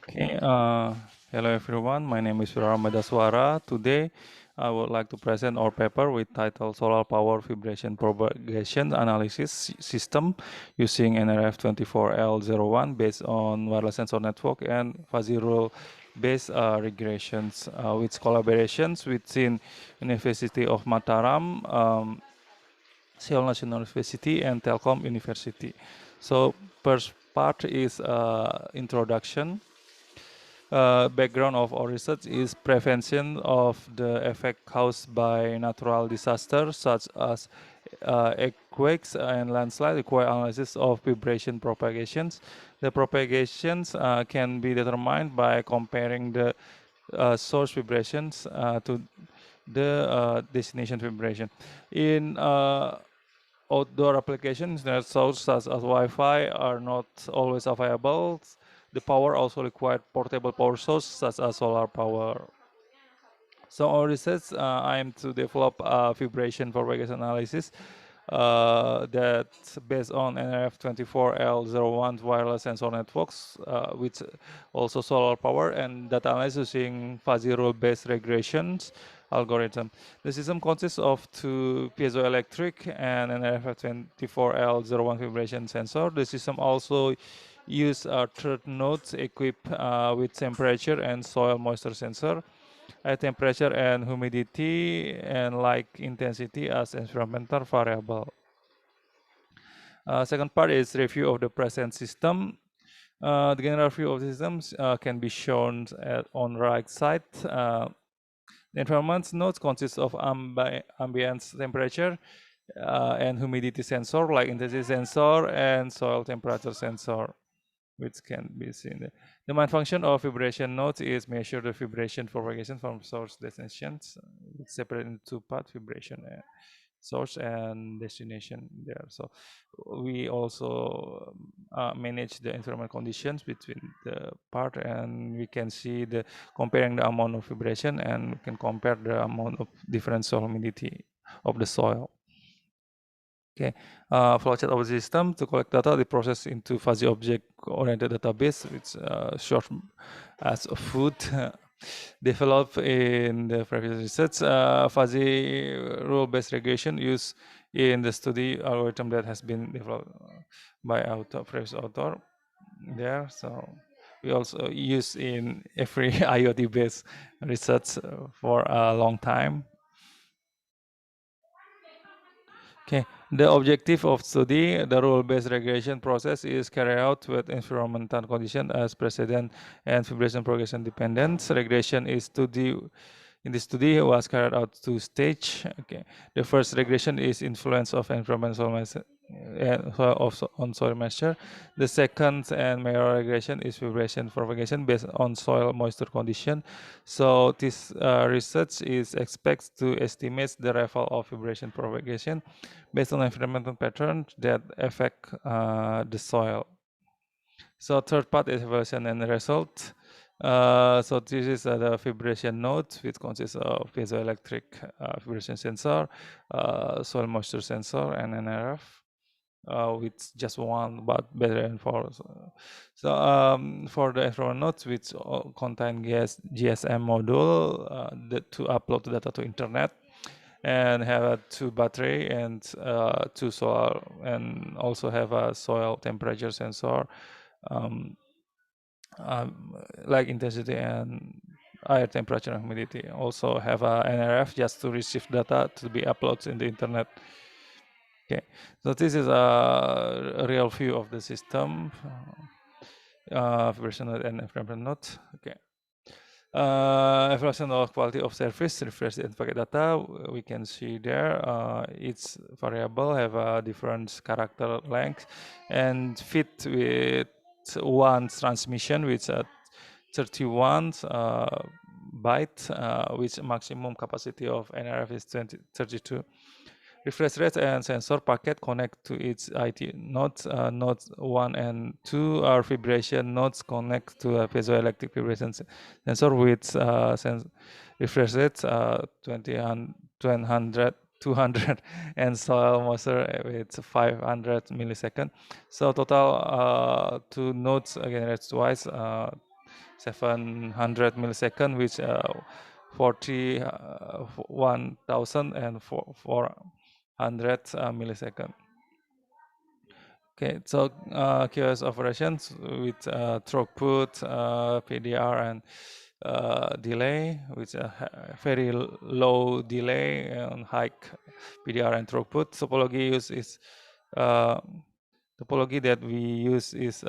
Okay, hello everyone. My name is Madaswara. Today, I would like to present our paper with title Solar Power Vibration Propagation Analysis System using nRF24l01 based on wireless sensor network and fuzzy rule based regressions with collaborations within University of Mataram, Seoul National University and Telkom University. So first part is introduction. Background of our research is prevention of the effect caused by natural disasters such as earthquakes and landslide require analysis of vibration propagations. The propagations can be determined by comparing the source vibrations to the destination vibration. In outdoor applications, net sources such as Wi-Fi are not always available. The power also required portable power source such as solar power. So our research aim to develop a vibration propagation analysis that's based on nRF24l01 wireless sensor networks, with also solar power and data analysis using fuzzy rule-based regressions algorithm. The system consists of two piezoelectric and nRF24l01 vibration sensor. The system also use third nodes equipped with temperature and soil moisture sensor, temperature and humidity, and light intensity as environmental variable. Second part is review of the present system. The general view of the systems can be shown on right side. The environment nodes consist of ambient temperature and humidity sensor, light intensity sensor, and soil temperature sensor, which can be seen there. The main function of vibration nodes is measure the vibration propagation from source destinations. It's separated into two parts: vibration source and destination there. So we also manage the environment conditions between the part, and we can see the comparing the amount of vibration, and we can compare the amount of different soil humidity of the soil. Okay, flowchart of the system to collect data, the process into fuzzy object-oriented database, which short as food, developed in the previous research. Fuzzy rule-based regression used in the study algorithm that has been developed by previous author there. So we also use in every IoT-based research for a long time. Okay, the objective of study, the rule-based regression process is carried out with environmental condition as precedent and vibration progression dependence. Regression is study in the study was carried out two stage. Okay, the first regression is influence of environmental on soil moisture. The second and major regression is vibration propagation based on soil moisture condition. So this research is expects to estimate the level of vibration propagation based on environmental patterns that affect the soil. So third part is evaluation and result. So this is the vibration node, which consists of piezoelectric vibration sensor, soil moisture sensor, and nRF. With just one, but better than four. So for the environment nodes, which contain GSM module to upload data to internet, and have a two battery and two solar, and also have a soil temperature sensor, um, like intensity and air temperature and humidity. Also have a nRF just to receive data to be uploaded in the internet. Okay, so this is a real view of the system, version node and environment node. Okay. Evaluation of quality of service, refresh and packet data. We can see there each variable have a different character length and fit with one transmission with 31 byte, which maximum capacity of nRF is 32. Refresh rate and sensor packet connect to its IT nodes. Nodes 1 and 2 are vibration nodes connect to a piezoelectric vibration sensor with refresh rate 200 and soil moisture with 500 millisecond. So total two nodes generates twice 700 millisecond, which 41,400 millisecond. Okay, so QoS operations with throughput, PDR, and delay, with a very low delay and high PDR and throughput. Topology that we use is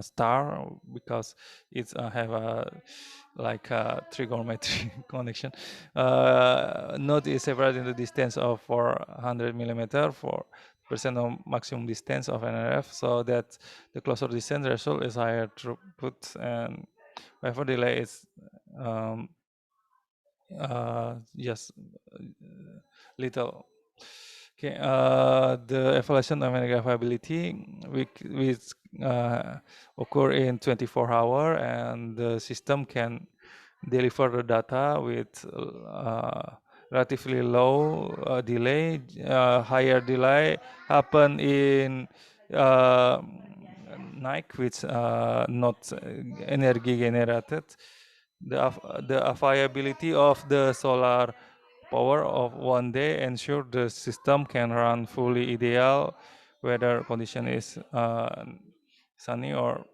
star, because it's have a like a trigonometry connection. Node is separated in the distance of 400 millimeter for percent of maximum distance of nRF, so that the closer distance result is higher throughput, and wherever delay is just little. Okay, the evaluation of negativity which occur in 24 hours, and the system can deliver the data with relatively low delay. Higher delay happen in night, which not energy generated. The availability of the solar power of one day ensure the system can run fully ideal whether condition is sunny or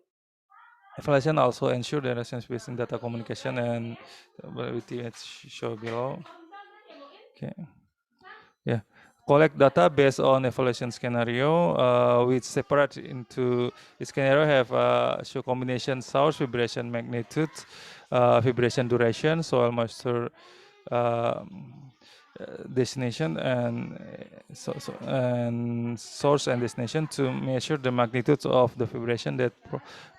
evaluation. Also ensure the relationship between data communication and ability as shown below. Okay, yeah, collect data based on evaluation scenario, which separate into the scenario have show combination source, vibration magnitude, vibration duration, soil moisture destination, and and source and destination to measure the magnitude of the vibration that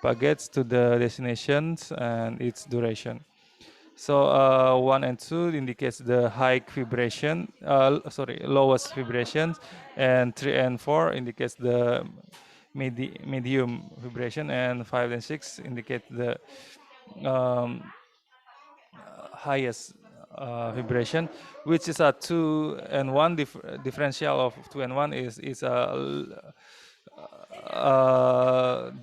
propagates to the destinations and its duration. So 1 and 2 indicates the high vibration, lowest vibrations, and 3 and 4 indicates the medium vibration, and 5 and 6 indicate the um, highest vibration, which is a 2 and 1 differential of 2 and 1 is a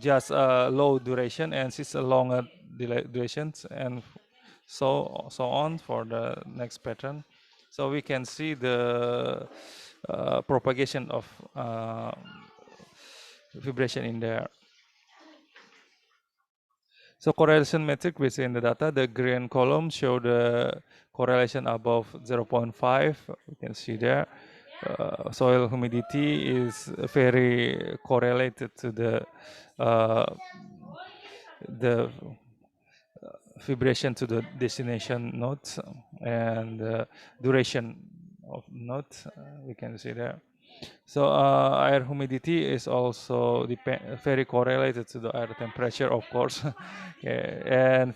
just a low duration, and 6 a longer durations, and so on for the next pattern. So we can see the propagation of vibration in there. So correlation metric within the data, the green column show the correlation above 0.5. You can see there. Soil humidity is very correlated to the vibration to the destination nodes, and duration of node, we can see there. So air humidity is also very correlated to the air temperature, of course. Yeah, and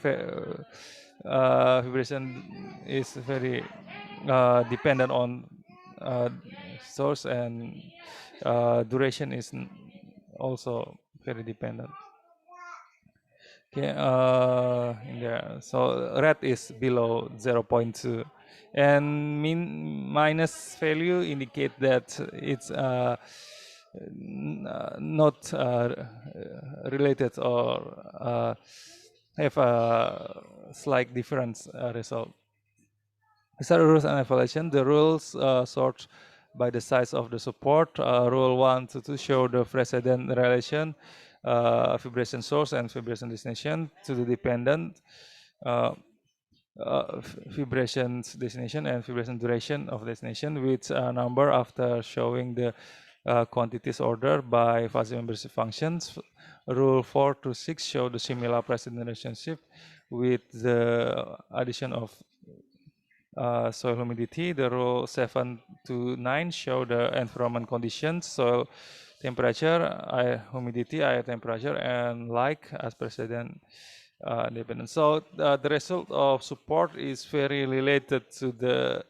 vibration is very dependent on source, and duration is also very dependent. Okay, in there. So red is below 0.2, and minus value indicate that it's not related, or have a slight difference result. These are rules and evaluation. The rules sort by the size of the support. Rule 1 to 2 show the precedent relation, vibration source and vibration destination to the dependent vibration destination and vibration duration of destination, with a number after showing the quantities order by fuzzy membership functions. Rule 4 to 6 show the similar precedent relationship with the addition of soil humidity. The rule 7 to 9 show the environment conditions, soil temperature, air humidity, air temperature, and like as precedent dependent. So the result of support is very related to the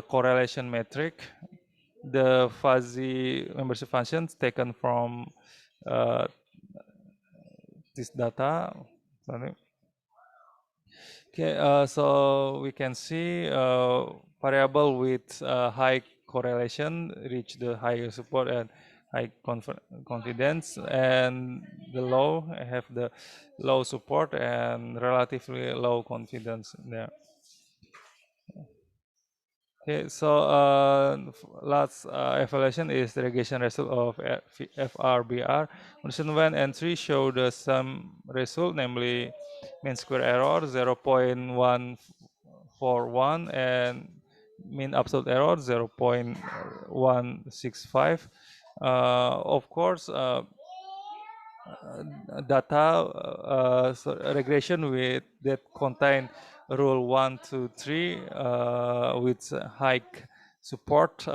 correlation metric. The fuzzy membership functions taken from this data. Sorry. Okay, so we can see variable with high correlation reach the higher support and high confidence, and the low have the low support and relatively low confidence there. Okay, so last evaluation is the regression result of FRBR. Condition 1 and 3 show the same result, namely mean square error 0.141 and mean absolute error 0.165. Of course, data regression with that contain rule 1 to 3 with high support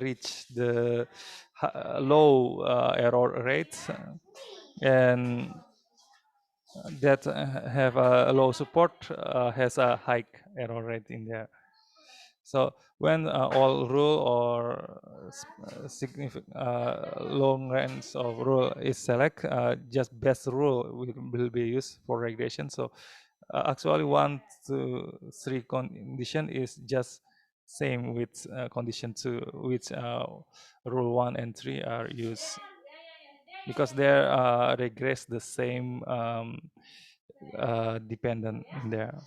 reach the low error rates, and that have a low support has a high error rate in there. So when all rule or significant long range of rule is select, just best rule will be used for regression. So actually 1 to 3 condition is just same with condition 2, which rule 1 and 3 are used, because they regress the same dependent in there.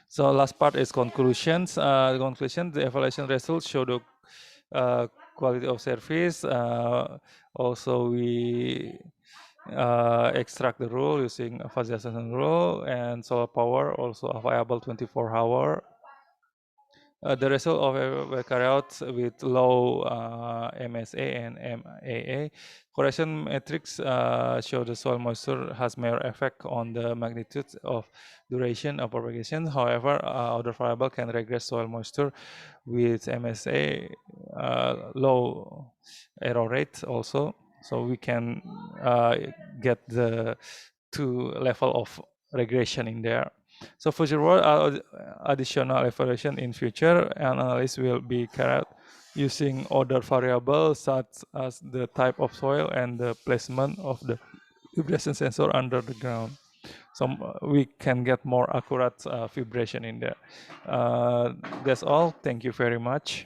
So last part is conclusions. The conclusion, the evaluation results show the quality of service. Also, we extract the rule using a fuzzy assessment rule, and solar power also available 24-hour. The result of were carried out with low MSA and MAA. Correction metrics show the soil moisture has major effect on the magnitude of duration of propagation. However, other variable can regress soil moisture with MSA low error rate also. So we can get the two level of regression in there. So future world additional evaluation in future, and analysis will be carried out using other variables such as the type of soil and the placement of the vibration sensor under the ground. So we can get more accurate vibration in there. That's all. Thank you very much.